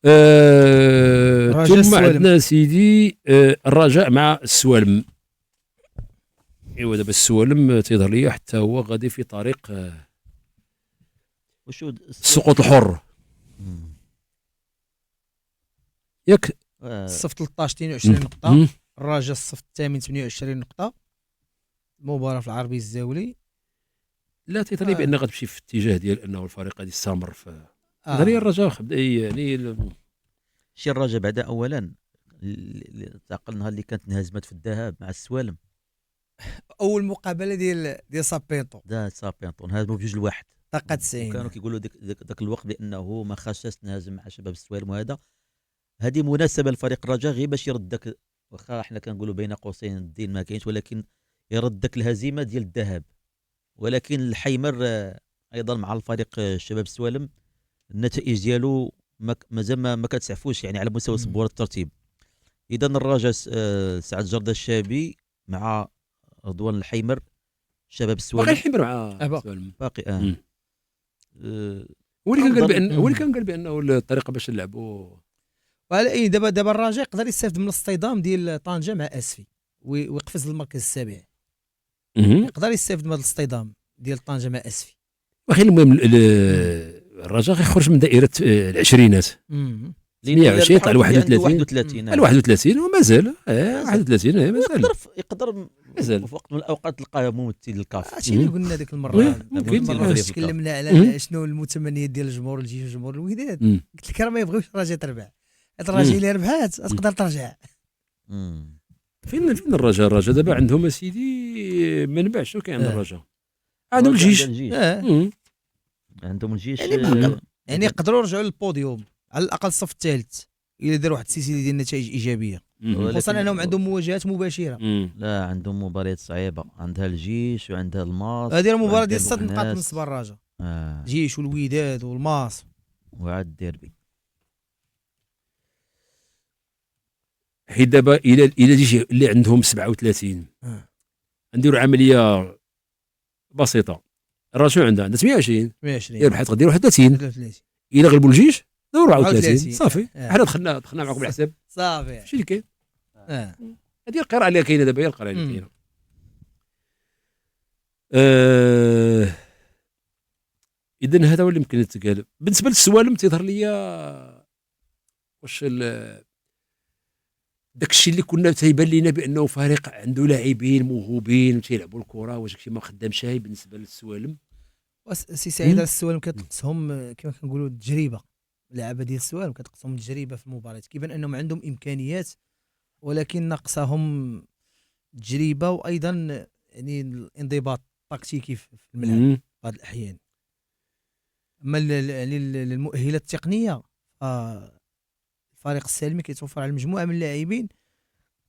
ثم عندنا سيدي الرجاء مع السوالم. ايوا دابا السوالم تيظهر لي حتى هو غادي في طريق السقوط الحر. ياك الصف 13 22 نقطة، الرجاء الصف الثامن 28 نقطة. المباراة في العربي الزاولي لا تيظهر لي بان غتمشي في اتجاه ديال انه الفريق غادي يستمر في تيظهر لي الرجاء يعني شي الرجاء بعدا اولا تعقل النهار اللي كانت انهزمت في الذهاب مع السوالم، اول مقابله ديال سابينطو انهزموا ب2-1 دقه 90. كانوا كيقولوا ذاك الوقت بانه ما خاصش تنهزم مع شباب السوالم، وهذا هذه مناسبه لفريق الرجاء غير باش يرد داك، واخا حنا كنقولوا بين قوسين الدين ما كاينش، ولكن يرد داك الهزيمه ديال الذهاب. ولكن الحيمر ايضا مع الفريق شباب السوالم النتائج ديالو مازال ما كتسعفوش يعني على مستوى صبوره الترتيب. اذا الرجاء سعد جردة الشابي مع رضوان الحيمر شباب السوالم، باقي الحيمر مع السوالم باقي هو اللي كان قال بانه الطريقه باش نلعبوا. وعلى دابا الرجاء يقدر يستافد من الاصطدام ديال طنجه مع اسفي ويقفز للمركز السابع. يقدر يستافد من هذا الاصطدام ديال طنجه مع اسفي. واخا المهم الرجاء يخرج من دائره العشرينات 120 طلع 31 31 ومازال 31 مازال يقدر مازال في وقت من الاوقات تلقاه ممثل للكاف. هادشي اللي قلنا ديك المره تكلمنا على شنو المتمنيات ديال الجمهور الجيش وجمهور الوداد. قلت لك راه ما يبغيوش الرجاء تربح، الرجاء اللي ربحات تقدر ترجع. فين الرجاء دابا عندهم اسيدي ما نباعش. شنو كاين عند الرجاء؟ عندهم الجيش عندهم الجيش يعني يقدروا يرجعوا للبوديوم على الاقل الصف الثالث الا داروا واحد السلسله ديال النتائج ايجابيه، خصوصا انهم عندهم مواجهات مباشره. لا عندهم مباريات صعيبه، عندها الجيش وعندها الماس. هذه المباراه ديال 6 نقاط بالنسبه للرجاء، الجيش والوداد والماس وعاد الديربي. حيت دابا الى جيش اللي عندهم 37 نديروا عمليه بسيطه. الرجاء عندها 120 يربح غدير 31 الى غلبوا الجيش دوروا 34 صافي. حنا دخلنا معكم بالحساب صافي. هادشي اللي كاين. هذه القراءه اللي كاينه دابا هي القراءه اللي كاينه. اذا هذا هو اللي يمكن يتقال. بالنسبه للسوالم تيظهر ليا واش داك الشيء اللي كنا تيبان لينا بانه فريق عنده لاعبين موهوبين وتيلعبوا الكره، واش داكشي ما خدامش هاي بالنسبه للسوالم. سي سعيد السوالم كتقصهم كما كنقولوا التجربه، اللعبه ديال السوالم كتقصهم التجربه في المباريات. كيبان انهم عندهم امكانيات ولكن ناقصهم التجربه وايضا يعني الانضباط التكتيكي في الملعب في بعض الاحيان. اما يعني المؤهلات التقنيه الفريق السالمي كيتوفر على مجموعه من اللاعبين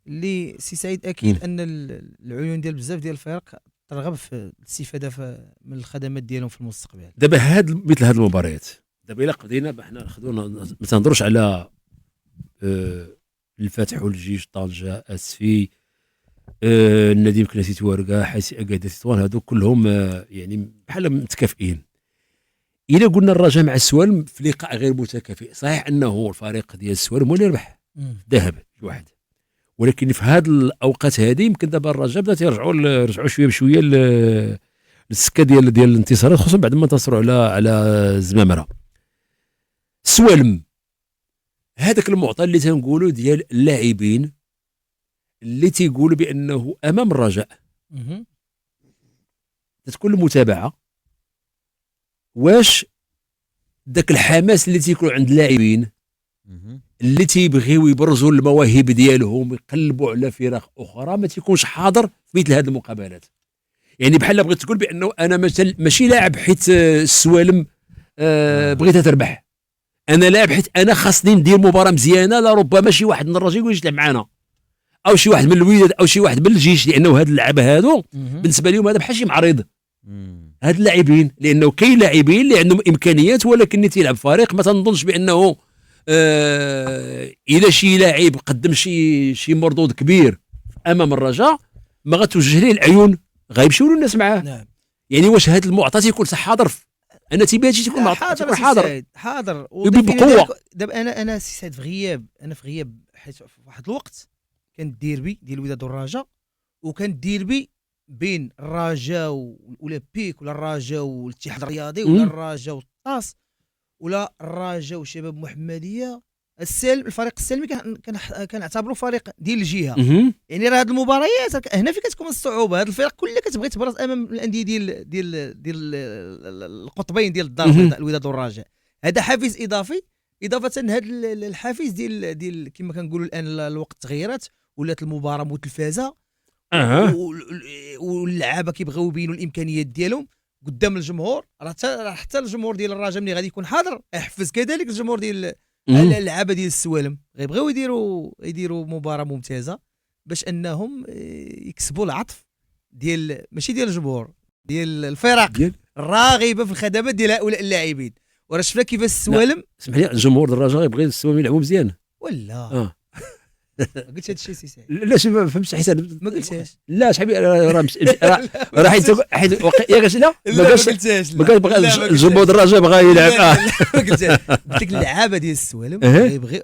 اللي سي سعيد اكيد ان العيون ديال بزاف ديال الفرق ترغب في الاستفاده من الخدمات ديالهم في المستقبل. دابا مثل هاد المباريات دابا الا قضينا حنا ناخذونا ما تنهضروش على الفتح والجيش طنجه اسفي النادي يمكن تيتوارقه حيث اكادير تطوان هادو كلهم يعني بحال متكافئين. الا قلنا الرجاء مع السوالم في لقاء غير متكافئ، صحيح انه الفريق ديال السوالم هو اللي ربح ذهب الواحد، ولكن في هذه الاوقات هذه يمكن دابا الرجاء بدا تيرجعوا شويه بشويه للسكه ديال الانتصارات، خصوصا بعد ما انتصروا على الزمامره. السوالم هذاك المعطى اللي تنقولوا ديال اللاعبين اللي تيقولوا بانه امام الرجاء تكون المتابعه. واش داك الحماس اللي تيكون عند اللاعبين اللي تيبغيو يبرزوا المواهب ديالهم ويقلبوا على فرق اخرى ما تيكونش حاضر في مثل هذه المقابلات؟ يعني بحال بغيت تقول بانه انا ماشي لاعب حيت السوالم بغيتها تربح، انا لاعب حيت انا خاصني ندير مباراه مزيانه. لا ربما شي واحد من الرجاء يقول يجي يلعب معنا، او شي واحد من الوداد، او شي واحد من الجيش، لانه هاد اللعبه هادو بالنسبه لهم هذا بحال شي معرض. هاد اللاعبين لانه كاين لاعبين اللي عندهم امكانيات ولكن اللي تيلعب فريق ما تنظنش بانه الى شي لاعب قدم شي مردود كبير امام الرجاء ما غتوجه ليه العيون، غيمشيو الناس معاه. نعم. يعني واش هاد المعطى تيكون حاضر انا تيبان شي تكون حاضر حاضر حاضر بقوة. دابا انا سي سعيد في غياب، انا في غياب، حيت في واحد الوقت كان الديربي ديال الوداد والرجاء، وكان الديربي بين الرجاء والاولمبيك، ولا الرجاء والاتحاد الرياضي، ولا الرجاء والطاس، ولا الرجاء وشباب محمديه. الفريق السلمي كنعتبروا فريق ديال الجهه. يعني راه هاد المباريات هنا فين كتكون الصعوبه، هاد الفرق كلها كتبغي تبرز امام الانديه ديال القطبين ديال الدار البيضاء، الوداد والرجاء. هذا حافز اضافي، اضافه هذا الحافز ديال كما كنقولوا الان الوقت تغيرات، ولات المباراه متلفزه، واللعابه كيبغيو يبينوا الامكانيات ديالهم قدام الجمهور. راه حتى الجمهور ديال الرجاء ملي غادي يكون حاضر يحفز كذلك الجمهور ديال اللعابه ديال السوالم، غيبغيو يديروا مباراه ممتازه باش انهم يكسبوا العطف ديال ماشي ديال الجمهور، ديال الفرق الراغبه في الخدمات ديال هؤلاء اللاعبين. وراه شفنا كيفاش السوالم. اسمح لي، الجمهور ديال الرجاء يبغي السوالم يلعبوا مزيان ولا قلت هذا الشيء سي سعيد؟ لا شي ما فهمتش حسن، ما قلتهاش. لا شحال راه حيت ياك لا ما قلتهاش، ما بغى الجمهور الرجاء بغى يلعب. ما قلتهاش. قلت لك اللعابه ديال السوالم يبغي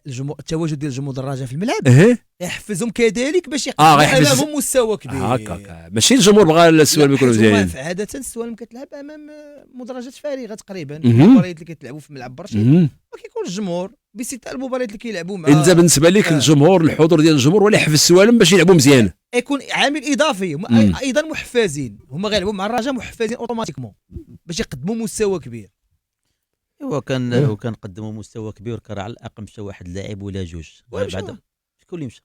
الجمهور، التواجد ديال الجمهور الرجاء في الملعب يحفزهم كذلك باش يقدموا امامهم مستوى كبير. هكاك ماشي الجمهور بغى السوالم يكونوا مزيانين. عاده السوالم كتلعب امام مدرجات فارغه تقريبا، المباريات اللي كتلعبوا في ملعب برشيد ما كيكون الجمهور باستثناء المباريات اللي كيلعبوا مع. انت بالنسبه لك الجمهور، الحضور ديال الجمهور ولا يحفز السوالم باش يلعبوا مزيان، يكون عامل اضافي. ايضا محفزين، هما غيلعبوا مع الرجاء محفزين اوتوماتيكمون باش يقدموا مستوى كبير. وكان قدموا مستوى كبير، كان على الاقل مشى واحد لاعب ولا جوج. بعد شكون اللي مشى؟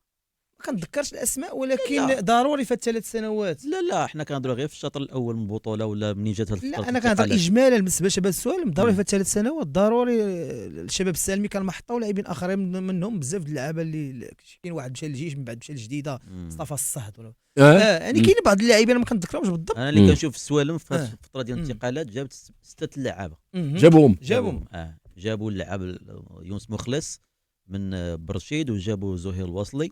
ما كنتذكرش الاسماء، ولكن لا. ضروري في الثلاث سنوات. لا حنا كنهضروا غير في الشطر الاول من البطوله، ولا منين جات هذه الفتره. لا انا كنهضر اجمالا بالنسبه لشباب السوالم، ضروري في الثلاث سنوات. ضروري الشباب السالمي كان محطوا لاعبين اخرين منهم بزاف د اللعابه اللي كاين واحد مشى للجيش، من بعد مشى للجديده، مصطفى الصهد ولا يعني كاين بعض اللاعبين ما كنتذكرهمش بالضبط. انا اللي كنشوف السوالم في الفتره ديال الانتقالات جابت 6 لعابه. جابوا جابوا اللاعب يونس مخلص من برشيد، وجابوا زهير الوصلي،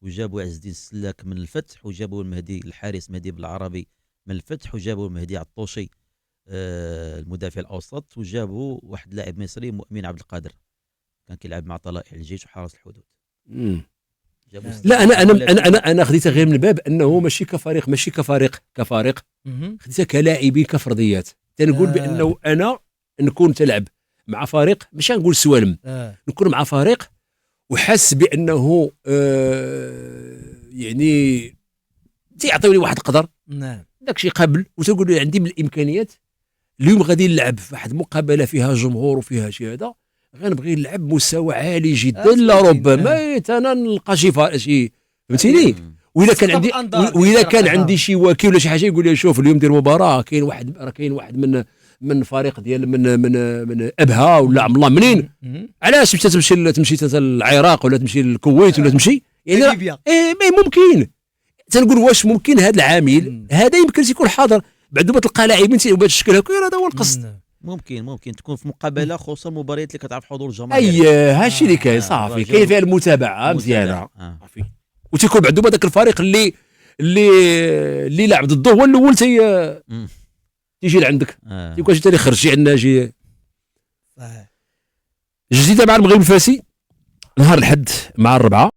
وجابوا عز الدين السلاك من الفتح، وجابوا المهدي الحارس مهدي بالعربي من الفتح، وجابوا المهدي عطوشي المدافع الاوسط، وجابوا واحد لاعب مصري مؤمن عبد القادر كان كيلعب مع طلائع الجيش وحرس الحدود. لا انا خديتها غير من باب انه ماشي كفريق خديتها كلاعبين كفرديات. تنقول بانه انا نكون تلعب مع فريق، ماشي نقول سوالم، نكون مع فريق وحس بانه يعني تيعطيوني واحد القدر، نعم داكشي قبل، وتقول لي عندي من الامكانيات اليوم غادي نلعب في واحد مقابله فيها جمهور وفيها شي هذا، غنبغي نلعب مستوى عالي جدا، لا ربما انا نلقى شي فهمتيني. واذا كان عندي شي وكيل ولا شي حاجه يقول لي شوف اليوم دير مباراه، كاين واحد من فريق ديال من ابها ولا عم الله منين، علاش تمشي العراق ولا تمشي للكويت ولا تمشي يعني ما ممكن. تنقول واش ممكن هذا العامل هذا يمكن يكون حاضر بعد ما تلقى لاعبين بهذا الشكل هكا، هذا هو القصد. ممكن تكون في مقابله، خصوصا المباريات اللي كتعرف حضور الجماهير. هادشي اللي كاين صافي، كاين فيها المتابعه مزيانه صافي، وتيكون بعدو هذاك الفريق اللي لعب ضده هو الاول تيجي لعندك، تيبقى شي يخرج شي عندنا شي جديده مع المغرب الفاسي نهار الحد مع الربعه.